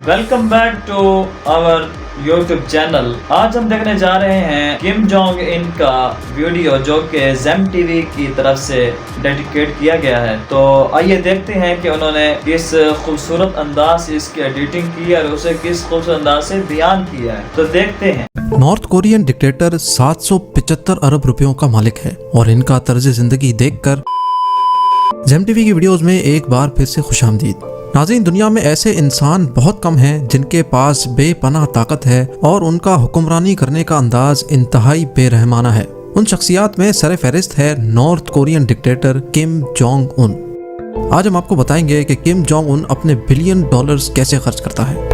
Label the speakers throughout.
Speaker 1: Welcome back to our YouTube channel. आज हम देखने जा रहे हैं किम जोंग इन का वीडियो जो कि जेम टीवी की तरफ से डेडिकेट किया गया है। तो आइए देखते हैं कि उन्होंने किस खूबसूरत अंदाज से इसकी एडिटिंग की और उसे किस खूबसूरत अंदाज से बयान किया है। तो देखते हैं।
Speaker 2: नॉर्थ कोरियन डिक्टेटर 775 अरब रुपयों का मालिक है और इनका तर्ज जिंदगी देखकर जेम टीवी की वीडियोस में एक बार फिर से खुशामदीद। नाज़रीन, दुनिया में ऐसे इंसान बहुत कम हैं जिनके पास बेपनाह ताकत है और उनका हुक्मरानी करने का अंदाज इंतहाई बेरहमाना है। उन शख्सियात में सर फहरिस्त है north Korean dictator Kim Jong Un. आज हम आपको बताएंगे कि किम जोंग उन अपने बिलियन डॉलर्स कैसे खर्च करता है।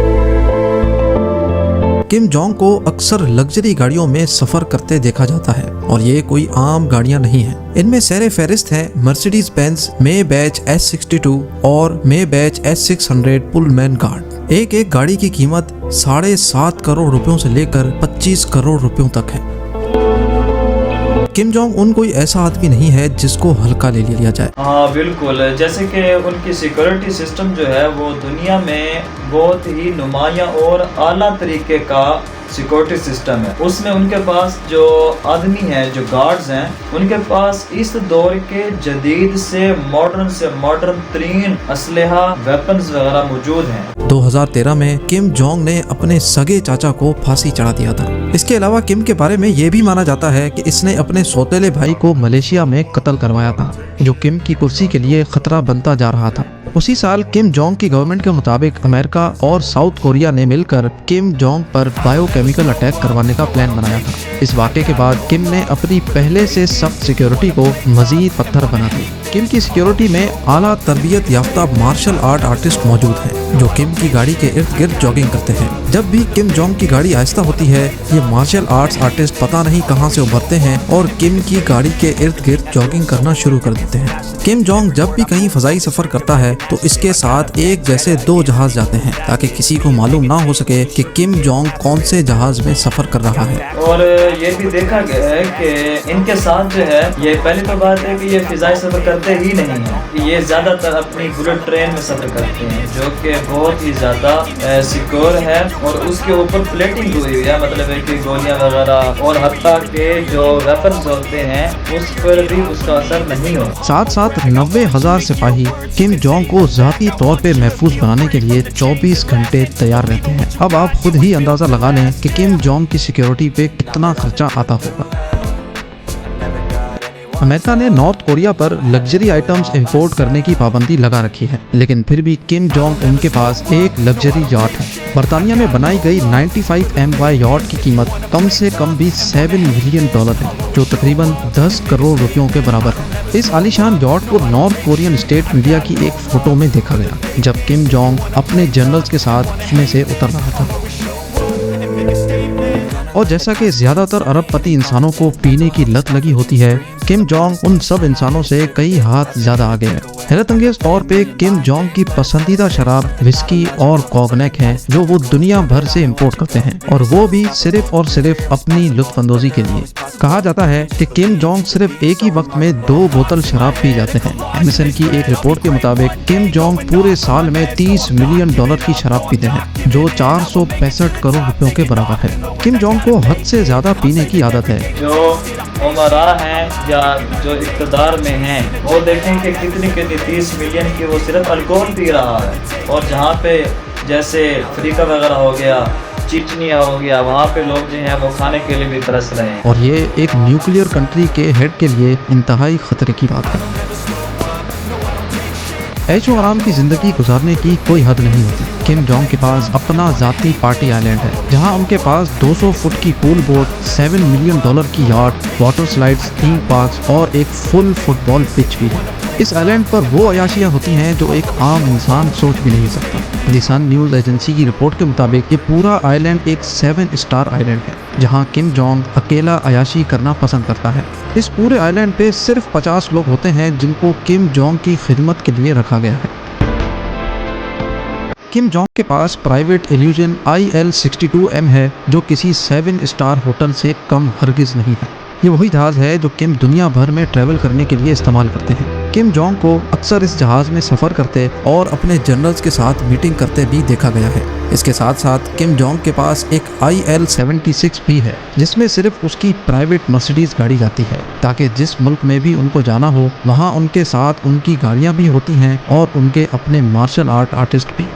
Speaker 2: किम जोंग को अक्सर लग्जरी गाड़ियों में सफर करते देखा जाता है और ये कोई आम गाड़ियां नहीं हैं। इनमें सर फहरिस्त हैं मर्सिडीज बेंज मेबैच S62 और मेबैच S600 पुलमैन गार्ड। एक गाड़ी की कीमत 7.5 करोड़ रुपयों से लेकर 25 करोड़ रुपयों तक है। किम जोंग उन कोई ऐसा आदमी नहीं है जिसको हल्का ले लिया जाए।
Speaker 1: हाँ बिल्कुल, जैसे कि उनकी सिक्योरिटी सिस्टम जो है वो दुनिया में बहुत ही नुमायां और आला तरीके का सिक्योरिटी सिस्टम है। उसमें उनके पास जो आदमी हैं, जो गार्ड्स हैं, उनके पास इस दौर के जदीद से मॉडर्न तरीन असलहा वेपन्स वगैरह मौजूद हैं।
Speaker 2: 2013 में किम जोंग ने अपने सगे चाचा को फांसी चढ़ा दिया था। इसके अलावा किम के बारे में ये भी माना जाता है कि इसने अपने सौतेले भाई को मलेशिया में कत्ल करवाया था, जो किम की कुर्सी के लिए खतरा बनता जा रहा था। उसी साल किम जोंग की गवर्नमेंट के मुताबिक अमेरिका और साउथ कोरिया ने मिलकर किम जोंग पर बायोकेमिकल अटैक करवाने का प्लान बनाया था। इस वाक़े के बाद किम ने अपनी पहले से सख्त सिक्योरिटी को मजीद पत्थर बना दी। किम की सिक्योरिटी में आला तरबियत याफ्ता मार्शल आर्ट आर्टिस्ट मौजूद हैं, जो किम की गाड़ी के इर्द गिर्द जॉगिंग करते हैं। जब भी किम जोंग की गाड़ी आहिस्ता होती है, ये मार्शल आर्ट्स आर्टिस्ट पता नहीं कहां से उभरते हैं और किम की गाड़ी के इर्द गिर्द जॉगिंग करना शुरू कर देते हैं। किम जोंग जब भी कहीं फजाई सफर करता है तो इसके साथ एक जैसे 2 जहाज जाते हैं ताकि किसी को मालूम ना हो सके कि किम जोंग कौन से जहाज में सफर कर रहा है।
Speaker 1: और ये भी देखा गया है कि इनके साथ जो है, ये पहली तो बात है कि ये फिजाई सफर करते ही नहीं है। ये ज्यादातर अपनी बुलेट ट्रेन में सफर करते हैं, जो कि बहुत ही ज्यादा सिक्योर है और उसके ऊपर प्लेटिंग हुई है, मतलब है कि गोलियां वगैरह और हत्ता के जो वेपन्स होते हैं उस पर भी उसका असर नहीं हो।
Speaker 2: साथ साथ 90,000 सिपाही किम जोंग को जाती तौर पे महफूज बनाने के लिए 24 घंटे तैयार रहते हैं। अब आप खुद ही अंदाजा लगा लें कि किम जोंग की सिक्योरिटी पे कितना खर्चा आता होगा। अमेरिका ने नॉर्थ कोरिया पर लग्जरी आइटम्स इंपोर्ट करने की पाबंदी लगा रखी है, लेकिन फिर भी किम जोंग उनके पास एक लग्जरी यॉट है। बर्तानिया में बनाई गई 95 MY यॉट की कीमत कम से कम भी $7 मिलियन है, जो तकरीबन 10 करोड़ रुपयों के बराबर है। इस आलीशान यॉट को नॉर्थ कोरियन स्टेट मीडिया की एक फोटो में देखा गया, जब किम जोंग अपने जनरल्स के साथ उसमें से उतर रहा था। और जैसा कि ज्यादातर अरबपति इंसानों को पीने की लत लगी होती है, किम जोंग उन सब इंसानों से कई हाथ ज्यादा आगे है। हैरत अंगेज तौर पे किम जोंग की पसंदीदा शराब विस्की और कॉग्नेक है, जो वो दुनिया भर से इंपोर्ट करते हैं, और वो भी सिर्फ और सिर्फ अपनी लुत्फअंदोजी के लिए। कहा जाता है कि किम जोंग सिर्फ एक ही वक्त में 2 बोतल शराब पी जाते हैं। एमएसएन की एक रिपोर्ट के मुताबिक किम जोंग पूरे साल में $30 मिलियन की शराब पीते हैं, जो 465 करोड़ रुपयों के बराबर है। किम जोंग को हद से ज्यादा पीने की आदत है।
Speaker 1: जो उमरा हैं या जो इक़्तिदार में हैं, वो देखें कि कितनी 30 मिलियन की वो सिर्फ अल्कोहल पी रहा है। और जहाँ पे जैसे अफ्रीका वगैरह हो गया, चिचनिया हो गया, वहाँ पे लोग जो हैं वो खाने के लिए भी तरस रहे हैं।
Speaker 2: और ये एक न्यूक्लियर कंट्री के हेड के लिए इंतहाई खतरे की बात है। ऐशो आराम की जिंदगी गुजारने की कोई हद नहीं होती। किम जोंग के पास अपना जाती पार्टी आइलैंड है, जहां उनके पास 200 फुट की पूल बोट, $7 मिलियन की yacht, water slides, theme parks और एक फुल फुटबॉल पिच भी है। इस आइलैंड पर वो अयाशियाँ होती हैं जो एक आम इंसान सोच भी नहीं सकता। द सन न्यूज़ एजेंसी की रिपोर्ट के मुताबिक ये पूरा आइलैंड एक 7 स्टार आइलैंड है, जहां किम जोंग अकेला अयाशी करना पसंद करता है। इस पूरे आइलैंड पे सिर्फ 50 लोग होते हैं जिनको किम जोंग की खिदमत के लिए रखा गया है। किम जोंग के पास प्राइवेट इल्यूजन IL-62M है, जो किसी 7 स्टार होटल से कम हरगिज नहीं है। ये वही जहाज़ है जो किम दुनिया भर में ट्रैवल करने के लिए इस्तेमाल करते हैं। किम जोंग को अक्सर इस जहाज़ में सफ़र करते और अपने जनरल्स के साथ मीटिंग करते भी देखा गया है। इसके साथ साथ किम जोंग के पास एक IL-76 भी है, जिसमें सिर्फ उसकी प्राइवेट मर्सिडीज गाड़ी जाती है, ताकि जिस मुल्क में भी उनको जाना हो वहाँ उनके साथ उनकी गाड़ियाँ भी होती हैं और उनके अपने मार्शल आर्ट आर्टिस्ट भी।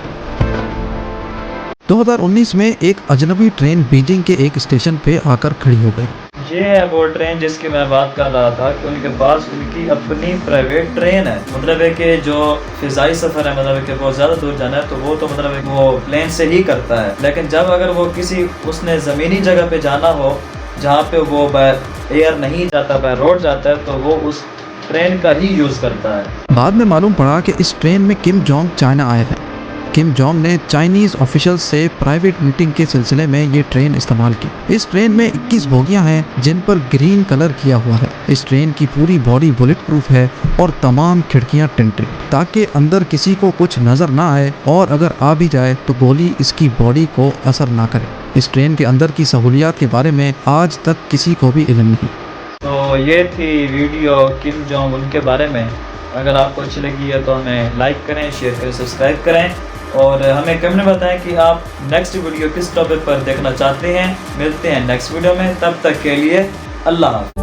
Speaker 2: 2019 में एक अजनबी ट्रेन बीजिंग के एक स्टेशन पे आकर खड़ी हो गई।
Speaker 1: ये है वो ट्रेन जिसकी मैं बात कर रहा था कि उनके पास उनकी अपनी प्राइवेट ट्रेन है। मतलब है कि जो फिजाई सफ़र है, मतलब है कि वो ज़्यादा दूर जाना है तो वो मतलब है कि वो प्लेन से ही करता है। लेकिन जब अगर वो किसी उसने ज़मीनी जगह पे जाना हो जहाँ पे वो बाय एयर नहीं जाता, बाय रोड जाता है, तो वो उस ट्रेन का ही यूज़ करता है।
Speaker 2: बाद में मालूम पड़ा कि इस ट्रेन में किम जोंग चाइना आए थे। किम जोंग ने चाइनीज़ ऑफिशियल्स से प्राइवेट मीटिंग के सिलसिले में ये ट्रेन इस्तेमाल की। इस ट्रेन में 21 बोगियां हैं जिन पर ग्रीन कलर किया हुआ है। इस ट्रेन की पूरी बॉडी बुलेट प्रूफ है और तमाम खिड़कियां टिंटेड, ताकि अंदर किसी को कुछ नज़र ना आए और अगर आ भी जाए तो गोली इसकी बॉडी को असर ना करे। इस ट्रेन के अंदर की सहूलियात के बारे में आज तक किसी को भी इल्म नहीं।
Speaker 1: तो ये थी वीडियो किम जोंग उन के बारे में। अगर आपको अच्छी लगी है तो हमें लाइक करें, शेयर करें, सब्सक्राइब करें और हमें कमेंट में बताएं कि आप नेक्स्ट वीडियो किस टॉपिक पर देखना चाहते हैं। मिलते हैं नेक्स्ट वीडियो में, तब तक के लिए अल्लाह हाफ़िज़।